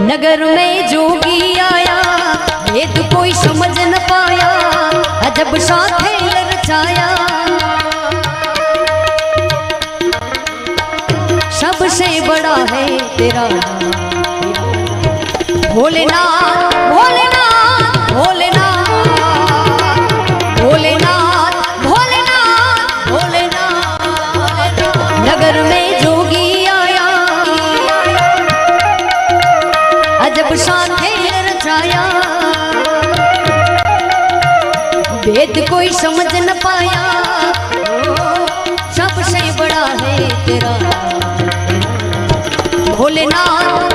नगर में जोगी आया, भेद कोई समझ न पाया, अजब सा खेल रचाया। सबसे बड़ा है तेरा भोलेनाथ, भोलेनाथ, भोलेनाथ, भोलेनाथ, भोलेनाथ, भोलेनाथ। नगर में जोगी आया, अजब सा खेल रचाया, भेद कोई समझ न पाया, सबसे बड़ा है तेरा भोलेनाथ।